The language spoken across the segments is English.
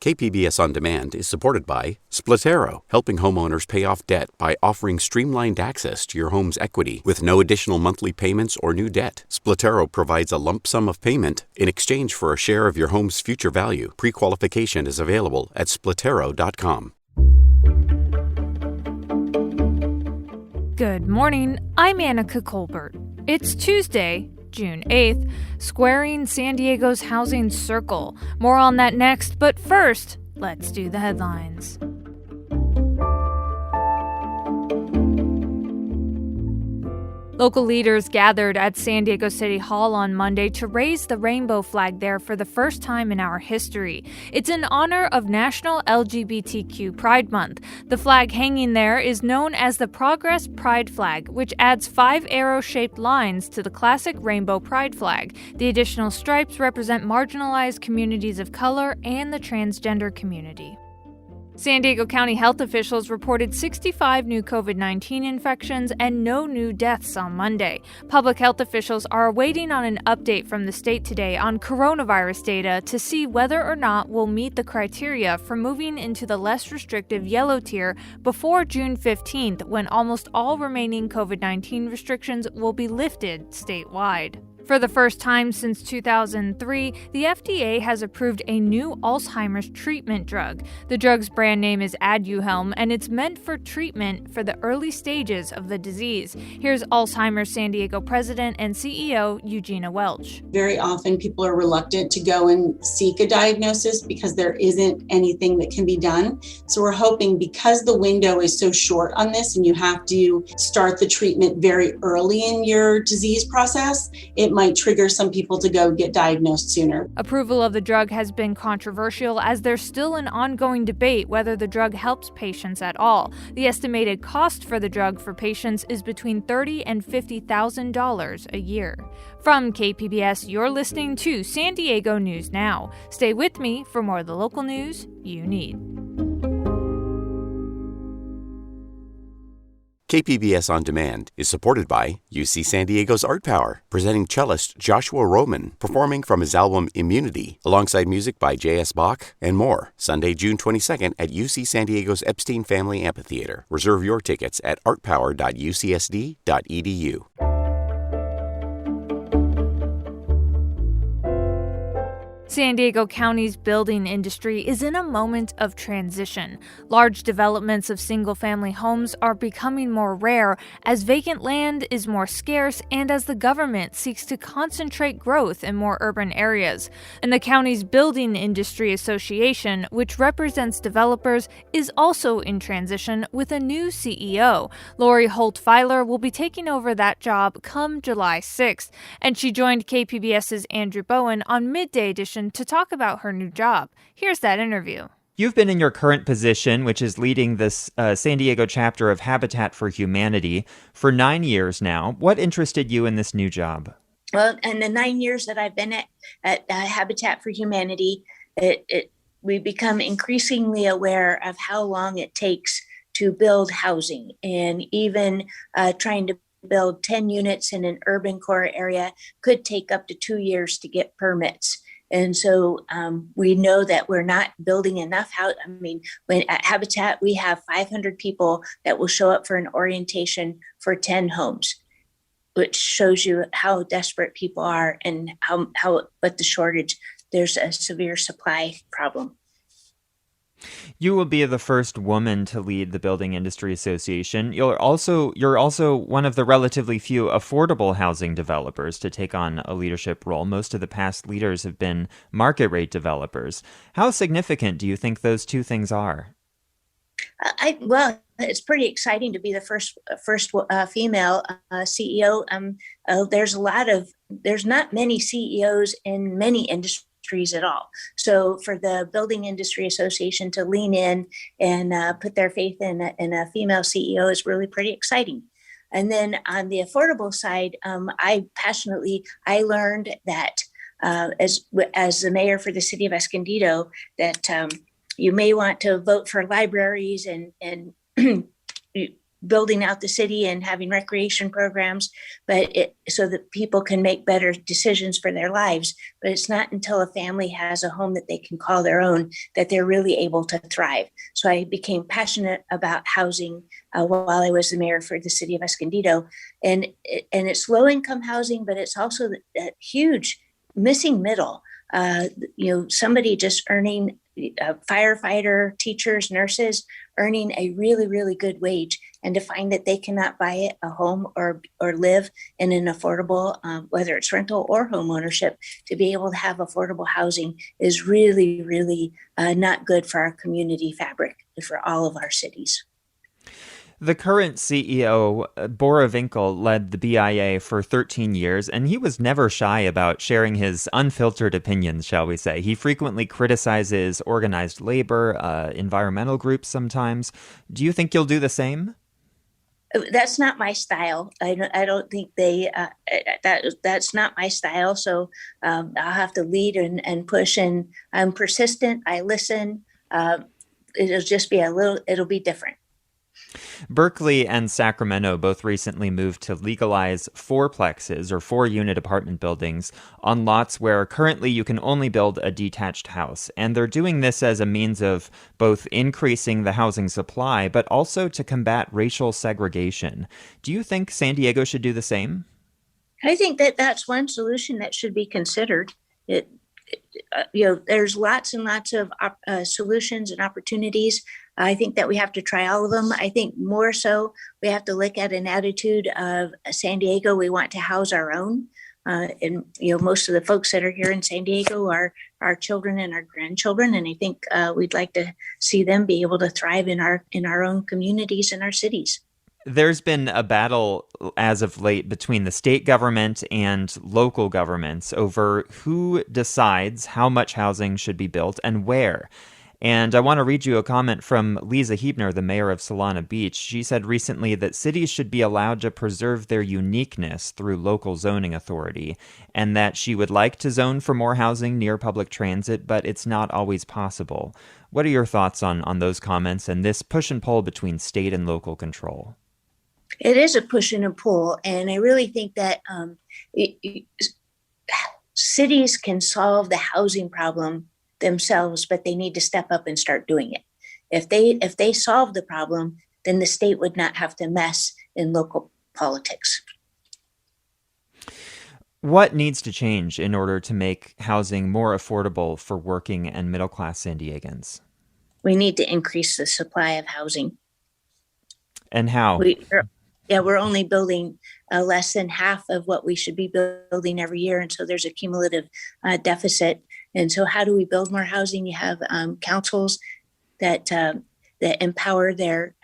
KPBS On Demand is supported by Splatero, helping homeowners pay off debt by offering streamlined access to your home's equity with no additional monthly payments or new debt. Splatero provides a lump sum of payment in exchange for a share of your home's future value. Pre-qualification is available at splatero.com. Good morning, I'm Annika Colbert. It's Tuesday, June 8th, squaring San Diego's housing circle. More on that next, but first, let's do the headlines. Local leaders gathered at San Diego City Hall on Monday to raise the rainbow flag there for the first time in our history. It's in honor of National LGBTQ Pride Month. The flag hanging there is known as the Progress Pride Flag, which adds 5 arrow-shaped lines to the classic rainbow pride flag. The additional stripes represent marginalized communities of color and the transgender community. San Diego County health officials reported 65 new COVID-19 infections and no new deaths on Monday. Public health officials are waiting on an update from the state today on coronavirus data to see whether or not we'll meet the criteria for moving into the less restrictive yellow tier before June 15th, when almost all remaining COVID-19 restrictions will be lifted statewide. For the first time since 2003, the FDA has approved a new Alzheimer's treatment drug. The drug's brand name is Aduhelm, and it's meant for treatment for the early stages of the disease. Here's Alzheimer's San Diego president and CEO Eugenia Welch. Very often people are reluctant to go and seek a diagnosis because there isn't anything that can be done. So we're hoping, because the window is so short on this and you have to start the treatment very early in your disease process, it might trigger some people to go get diagnosed sooner. Approval of the drug has been controversial as there's still an ongoing debate whether the drug helps patients at all. The estimated cost for the drug for patients is between $30,000 and $50,000 a year. From KPBS, you're listening to San Diego News Now. Stay with me for more of the local news you need. KPBS On Demand is supported by UC San Diego's Art Power, presenting cellist Joshua Roman, performing from his album Immunity, alongside music by J.S. Bach and more. Sunday, June 22nd at UC San Diego's Epstein Family Amphitheater. Reserve your tickets at artpower.ucsd.edu. San Diego County's building industry is in a moment of transition. Large developments of single-family homes are becoming more rare as vacant land is more scarce and as the government seeks to concentrate growth in more urban areas. And the county's Building Industry Association, which represents developers, is also in transition with a new CEO. Lori Holt Pfeiler will be taking over that job come July 6th, and she joined KPBS's Andrew Bowen on Midday Edition to talk about her new job. Here's that interview. You've been in your current position, which is leading this San Diego chapter of Habitat for Humanity, for 9 years now. What interested you in this new job? Well, in the 9 years that I've been at Habitat for Humanity, we become increasingly aware of how long it takes to build housing, and even trying to build 10 units in an urban core area could take up to 2 years to get permits. And so we know that we're not building enough house. I mean, when at Habitat, we have 500 people that will show up for an orientation for 10 homes, which shows you how desperate people are and but the shortage, there's a severe supply problem. You will be the first woman to lead the Building Industry Association. You're also one of the relatively few affordable housing developers to take on a leadership role. Most of the past leaders have been market rate developers. How significant do you think those two things are? Well, it's pretty exciting to be the first female CEO. There's not many CEOs in many industries at all. So for the Building Industry Association to lean in and put their faith in a female CEO is really pretty exciting. And then on the affordable side, I learned that as the mayor for the city of Escondido, that you may want to vote for libraries and building out the city and having recreation programs, so that people can make better decisions for their lives. But it's not until a family has a home that they can call their own that they're really able to thrive. So I became passionate about housing while I was the mayor for the city of Escondido, and it's low income housing, but it's also that huge missing middle. Somebody just earning, a firefighter, teachers, nurses, earning a really, really good wage, and to find that they cannot buy a home or live in an affordable, whether it's rental or home ownership, to be able to have affordable housing is really, really not good for our community fabric and for all of our cities. The current CEO, Borowinkle, led the BIA for 13 years, and he was never shy about sharing his unfiltered opinions, shall we say. He frequently criticizes organized labor, environmental groups sometimes. Do you think you'll do the same? That's not my style. I don't think that's not my style. So I'll have to lead and push, and I'm persistent. I listen. It'll be different. Berkeley and Sacramento both recently moved to legalize fourplexes, or 4-unit apartment buildings, on lots where currently you can only build a detached house. And they're doing this as a means of both increasing the housing supply, but also to combat racial segregation. Do you think San Diego should do the same? I think that's one solution that should be considered. There's lots and lots of solutions and opportunities. I think that we have to try all of them. I think more so we have to look at an attitude of San Diego. We want to house our own. And most of the folks that are here in San Diego are our children and our grandchildren. And I think we'd like to see them be able to thrive in our own communities and our cities. There's been a battle as of late between the state government and local governments over who decides how much housing should be built and where. And I want to read you a comment from Lisa Huebner, the mayor of Solana Beach. She said recently that cities should be allowed to preserve their uniqueness through local zoning authority, and that she would like to zone for more housing near public transit, but it's not always possible. What are your thoughts on those comments and this push and pull between state and local control? It is a push and a pull, and I really think that cities can solve the housing problem themselves, but they need to step up and start doing it. If they solve the problem, then the state would not have to mess in local politics. What needs to change in order to make housing more affordable for working and middle-class San Diegans? We need to increase the supply of housing. And how? We're only building less than half of what we should be building every year. And so there's a cumulative deficit. And so how do we build more housing? You have councils that empower their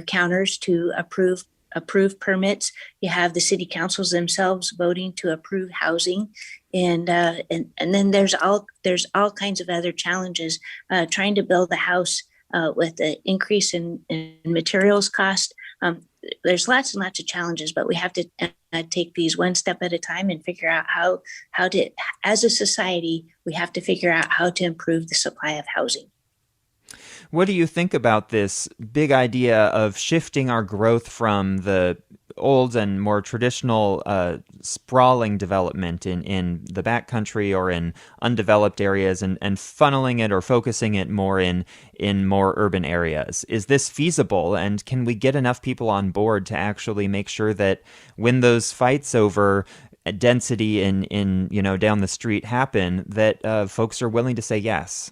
counters to approve permits. You have the city councils themselves voting to approve housing. And then there's all kinds of other challenges. Trying to build a house with the increase in materials cost. There's lots and lots of challenges, but we have to take these one step at a time and figure out how to, as a society, we have to figure out how to improve the supply of housing. What do you think about this big idea of shifting our growth from the old and more traditional sprawling development in the backcountry or in undeveloped areas and funneling it or focusing it more in more urban areas? Is this feasible, and can we get enough people on board to actually make sure that when those fights over density in down the street happen, that folks are willing to say yes?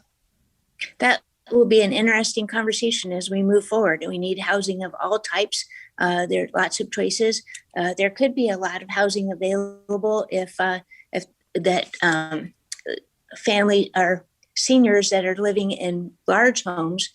That will be an interesting conversation as we move forward. We need housing of all types. There are lots of choices. There could be a lot of housing available if family or seniors that are living in large homes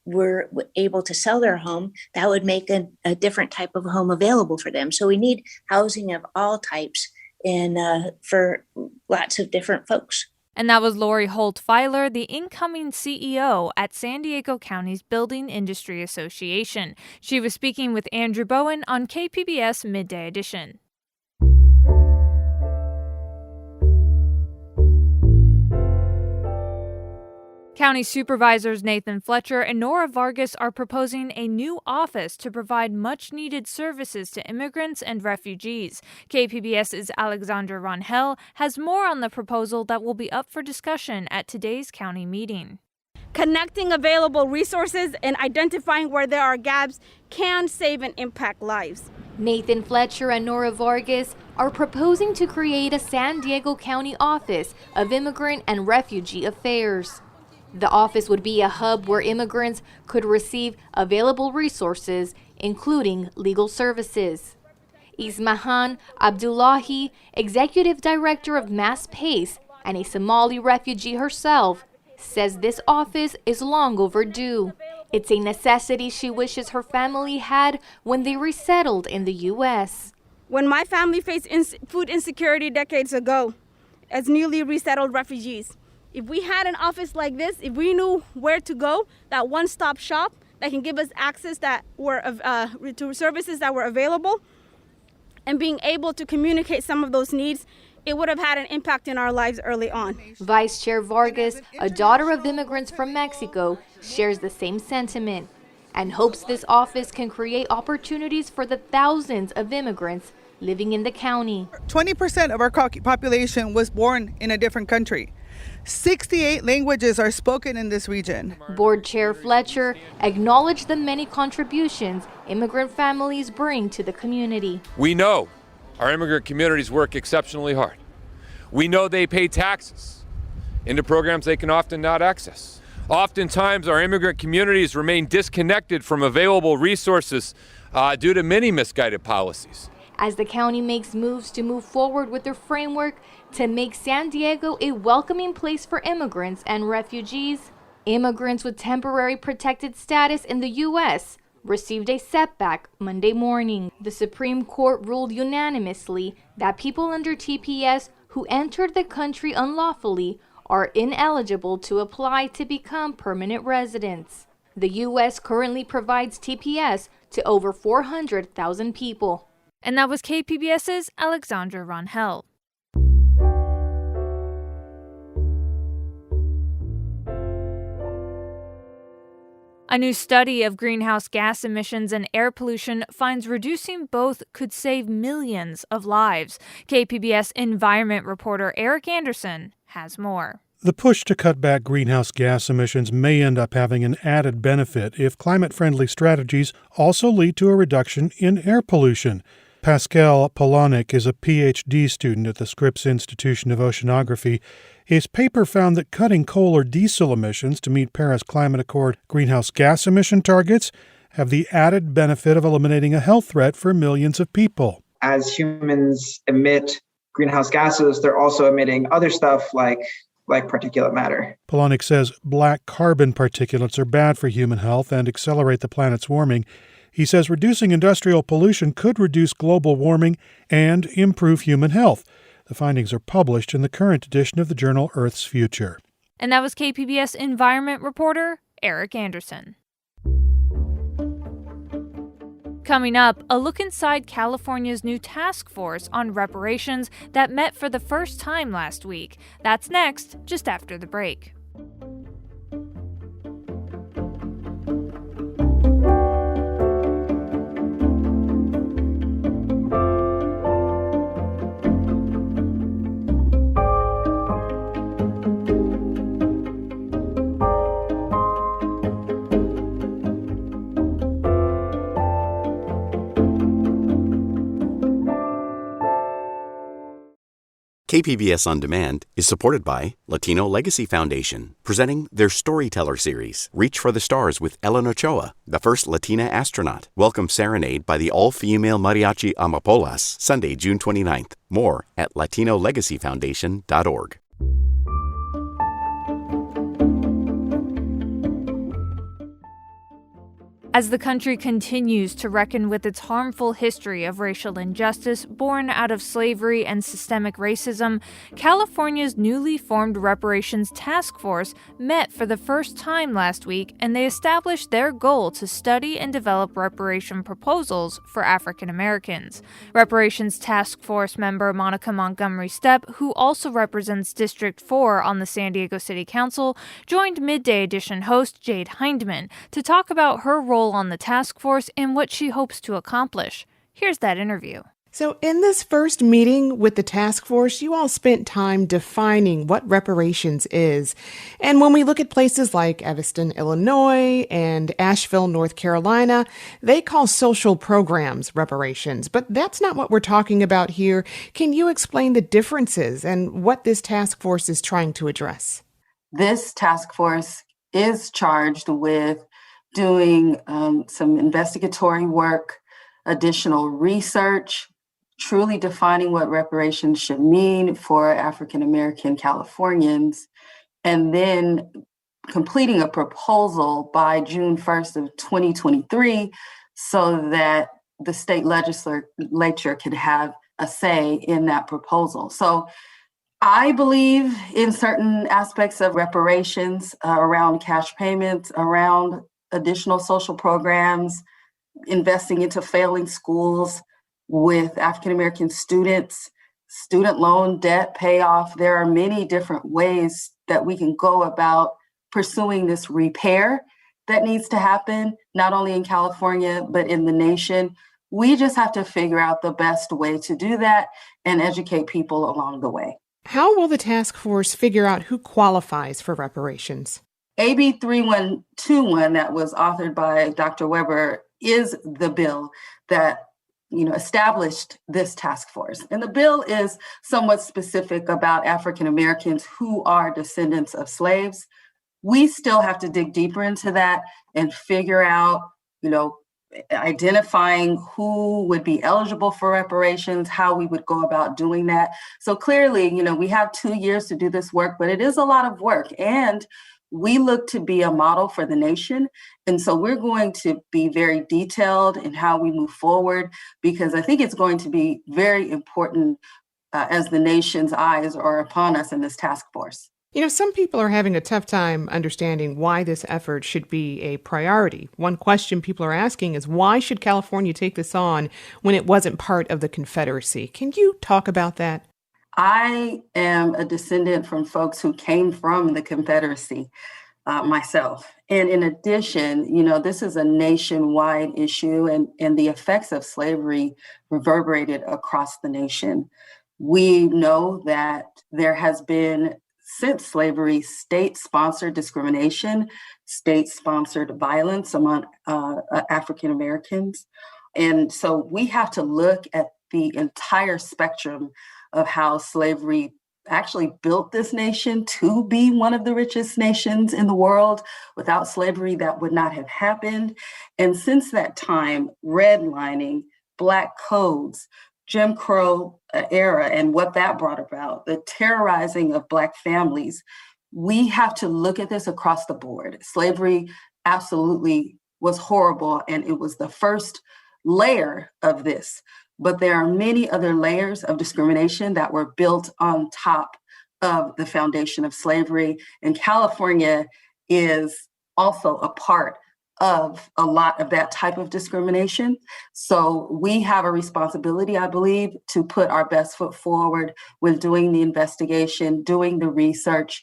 were able to sell their home. That would make a different type of home available for them. So we need housing of all types and for lots of different folks. And that was Lori Holt Pfeiler, the incoming CEO at San Diego County's Building Industry Association. She was speaking with Andrew Bowen on KPBS Midday Edition. County Supervisors Nathan Fletcher and Nora Vargas are proposing a new office to provide much-needed services to immigrants and refugees. KPBS's Alexandra Rangel has more on the proposal that will be up for discussion at today's county meeting. Connecting available resources and identifying where there are gaps can save and impact lives. Nathan Fletcher and Nora Vargas are proposing to create a San Diego County Office of Immigrant and Refugee Affairs. The office would be a hub where immigrants could receive available resources, including legal services. Ismahan Abdullahi, Executive Director of Mass PACE and a Somali refugee herself, says this office is long overdue. It's a necessity she wishes her family had when they resettled in the U.S. When my family faced food insecurity decades ago as newly resettled refugees, if we had an office like this, if we knew where to go, that one-stop shop that can give us access that were to services that were available, and being able to communicate some of those needs, it would have had an impact in our lives early on. Vice Chair Vargas, a daughter of immigrants from Mexico, shares the same sentiment and hopes this office can create opportunities for the thousands of immigrants living in the county. 20% of our population was born in a different country. 68 languages are spoken in this region. Board Chair Fletcher acknowledged the many contributions immigrant families bring to the community. We know our immigrant communities work exceptionally hard. We know they pay taxes into programs they can often not access. Oftentimes, our immigrant communities remain disconnected from available resources due to many misguided policies. As the county makes moves to move forward with their framework to make San Diego a welcoming place for immigrants and refugees, immigrants with temporary protected status in the U.S. received a setback Monday morning. The Supreme Court ruled unanimously that people under TPS who entered the country unlawfully are ineligible to apply to become permanent residents. The U.S. currently provides TPS to over 400,000 people. And that was KPBS's Alexandra Rangel. A new study of greenhouse gas emissions and air pollution finds reducing both could save millions of lives. KPBS environment reporter Eric Anderson has more. The push to cut back greenhouse gas emissions may end up having an added benefit if climate-friendly strategies also lead to a reduction in air pollution. Pascal Polonic is a PhD student at the Scripps Institution of Oceanography. His paper found that cutting coal or diesel emissions to meet Paris Climate Accord greenhouse gas emission targets have the added benefit of eliminating a health threat for millions of people. As humans emit greenhouse gases, they're also emitting other stuff like particulate matter. Polonic says black carbon particulates are bad for human health and accelerate the planet's warming. He says reducing industrial pollution could reduce global warming and improve human health. The findings are published in the current edition of the journal Earth's Future. And that was KPBS environment reporter Eric Anderson. Coming up, a look inside California's new task force on reparations that met for the first time last week. That's next, just after the break. KPBS On Demand is supported by Latino Legacy Foundation, presenting their Storyteller series, Reach for the Stars with Ellen Ochoa, the first Latina astronaut. Welcome Serenade by the all-female mariachi Amapolas, Sunday, June 29th. More at latinolegacyfoundation.org. As the country continues to reckon with its harmful history of racial injustice born out of slavery and systemic racism, California's newly formed Reparations Task Force met for the first time last week, and they established their goal to study and develop reparation proposals for African Americans. Reparations Task Force member Monica Montgomery Stepp, who also represents District 4 on the San Diego City Council, joined Midday Edition host Jade Hindman to talk about her role on the task force and what she hopes to accomplish. Here's that interview. So in this first meeting with the task force, you all spent time defining what reparations is. And when we look at places like Evanston, Illinois, and Asheville, North Carolina, they call social programs reparations. But that's not what we're talking about here. Can you explain the differences and what this task force is trying to address? This task force is charged with doing some investigatory work, additional research, truly defining what reparations should mean for African American Californians, and then completing a proposal by June 1st of 2023 so that the state legislature could have a say in that proposal. So I believe in certain aspects of reparations around cash payments, around additional social programs, investing into failing schools with African American students, student loan debt payoff. There are many different ways that we can go about pursuing this repair that needs to happen, not only in California, but in the nation. We just have to figure out the best way to do that and educate people along the way. How will the task force figure out who qualifies for reparations? AB 3121 that was authored by Dr. Weber is the bill that established this task force. And the bill is somewhat specific about African Americans who are descendants of slaves. We still have to dig deeper into that and figure out, identifying who would be eligible for reparations, how we would go about doing that. So clearly, we have 2 years to do this work, but it is a lot of work. And we look to be a model for the nation. And so we're going to be very detailed in how we move forward, because I think it's going to be very important as the nation's eyes are upon us in this task force. Some people are having a tough time understanding why this effort should be a priority. One question people are asking is, why should California take this on when it wasn't part of the Confederacy? Can you talk about that? I am a descendant from folks who came from the Confederacy myself. And in addition, this is a nationwide issue, and the effects of slavery reverberated across the nation. We know that there has been, since slavery, state-sponsored discrimination, state-sponsored violence among African Americans. And so we have to look at the entire spectrum of how slavery actually built this nation to be one of the richest nations in the world. Without slavery, that would not have happened. And since that time, redlining, Black codes, Jim Crow era, and what that brought about, the terrorizing of Black families, we have to look at this across the board. Slavery absolutely was horrible, and it was the first layer of this. But there are many other layers of discrimination that were built on top of the foundation of slavery. And California is also a part of a lot of that type of discrimination. So we have a responsibility, I believe, to put our best foot forward with doing the investigation, doing the research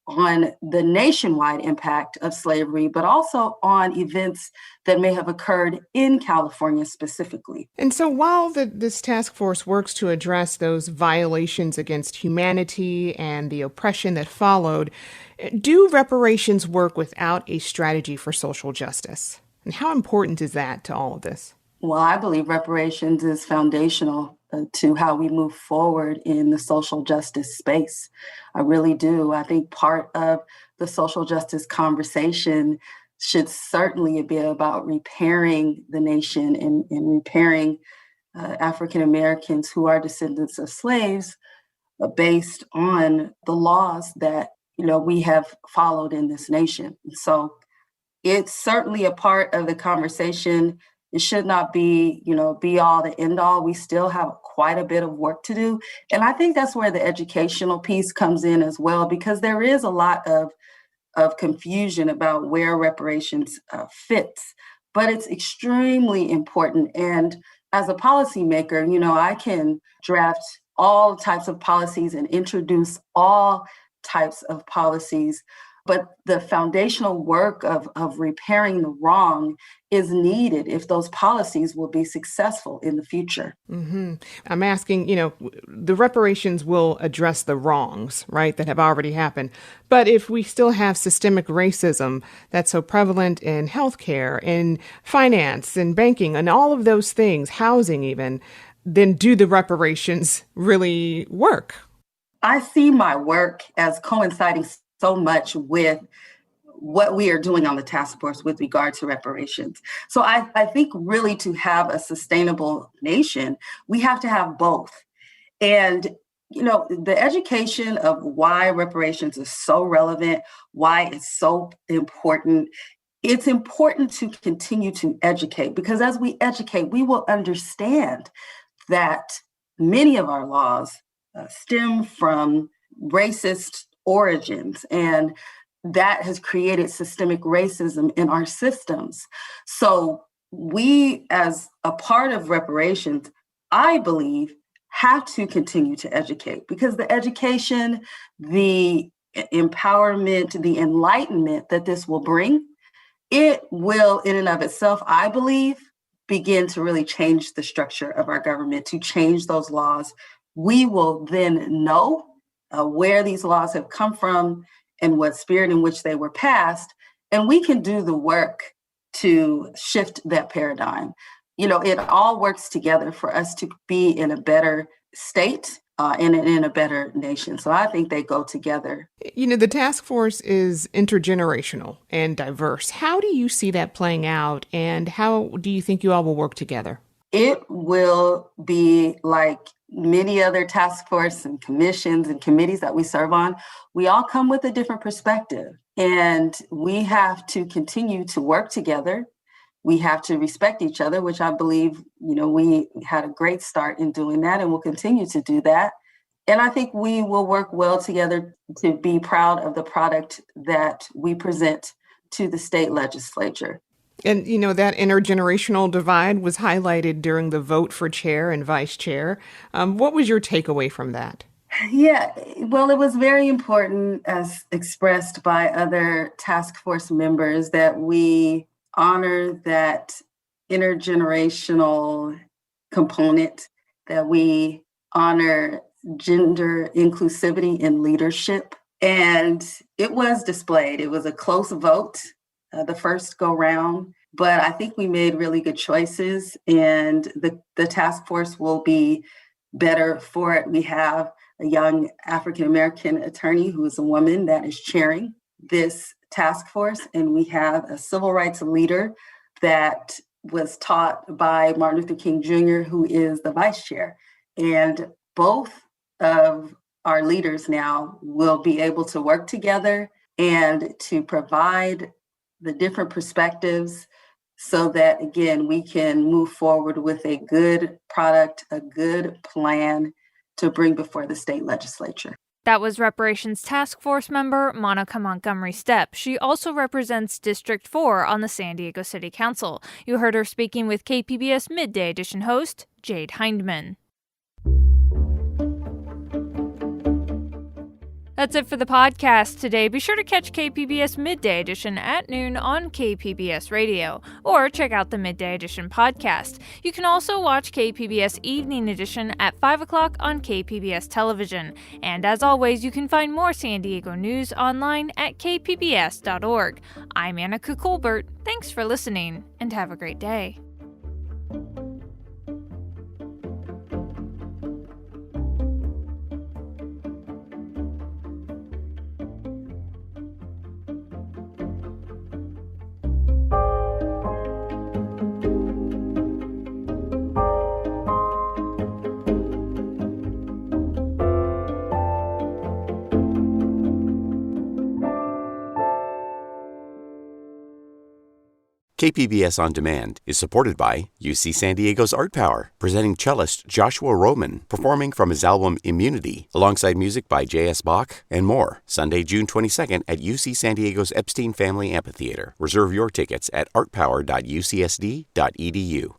on the nationwide impact of slavery, but also on events that may have occurred in California specifically. And so while this task force works to address those violations against humanity and the oppression that followed, do reparations work without a strategy for social justice? And how important is that to all of this? Well, I believe reparations is foundational to how we move forward in the social justice space. I really do. I think part of the social justice conversation should certainly be about repairing the nation and repairing African Americans who are descendants of slaves based on the laws that we have followed in this nation. So it's certainly a part of the conversation. It should not be, be all to end all. We still have quite a bit of work to do. And I think that's where the educational piece comes in as well, because there is a lot of confusion about where reparations fits, but it's extremely important. And as a policymaker, I can draft all types of policies and introduce all types of policies, but the foundational work of repairing the wrong is needed if those policies will be successful in the future. Mm-hmm. I'm asking, the reparations will address the wrongs, right, that have already happened. But if we still have systemic racism that's so prevalent in healthcare, in finance, in banking, and all of those things, housing even, then do the reparations really work? I see my work as coinciding so much with what we are doing on the task force with regard to reparations. So I think really to have a sustainable nation, we have to have both. And, the education of why reparations is so relevant, why it's so important, it's important to continue to educate, because as we educate, we will understand that many of our laws stem from racist origins, and that has created systemic racism in our systems. So we, as a part of reparations, I believe, have to continue to educate, because the education, the empowerment, the enlightenment that this will bring, it will in and of itself, I believe, begin to really change the structure of our government, to change those laws. We will then know where these laws have come from and what spirit in which they were passed, and we can do the work to shift that paradigm. It all works together for us to be in a better state and in a better nation. So I think they go together. The task force is intergenerational and diverse. How do you see that playing out, and how do you think you all will work together? It will be like many other task force and commissions and committees that we serve on. We all come with a different perspective, and we have to continue to work together. We have to respect each other, which I believe, we had a great start in doing that, and we'll continue to do that. And I think we will work well together to be proud of the product that we present to the state legislature. And, that intergenerational divide was highlighted during the vote for chair and vice chair. What was your takeaway from that? Yeah, well, it was very important, as expressed by other task force members, that we honor that intergenerational component, that we honor gender inclusivity in leadership. And it was displayed. It was a close vote. The first go round, but I think we made really good choices, and the task force will be better for it. We have a young African-American attorney who is a woman that is chairing this task force, and we have a civil rights leader that was taught by Martin Luther King Jr., who is the vice chair. And both of our leaders now will be able to work together and to provide the different perspectives so that, again, we can move forward with a good product, a good plan to bring before the state legislature. That was Reparations Task Force member Monica Montgomery Stepp. She also represents District 4 on the San Diego City Council. You heard her speaking with KPBS Midday Edition host Jade Hindman. That's it for the podcast today. Be sure to catch KPBS Midday Edition at noon on KPBS Radio, or check out the Midday Edition podcast. You can also watch KPBS Evening Edition at 5 o'clock on KPBS Television. And as always, you can find more San Diego news online at kpbs.org. I'm Annika Colbert. Thanks for listening, and have a great day. KPBS On Demand is supported by UC San Diego's Art Power, presenting cellist Joshua Roman, performing from his album Immunity, alongside music by J.S. Bach and more. Sunday, June 22nd at UC San Diego's Epstein Family Amphitheater. Reserve your tickets at artpower.ucsd.edu.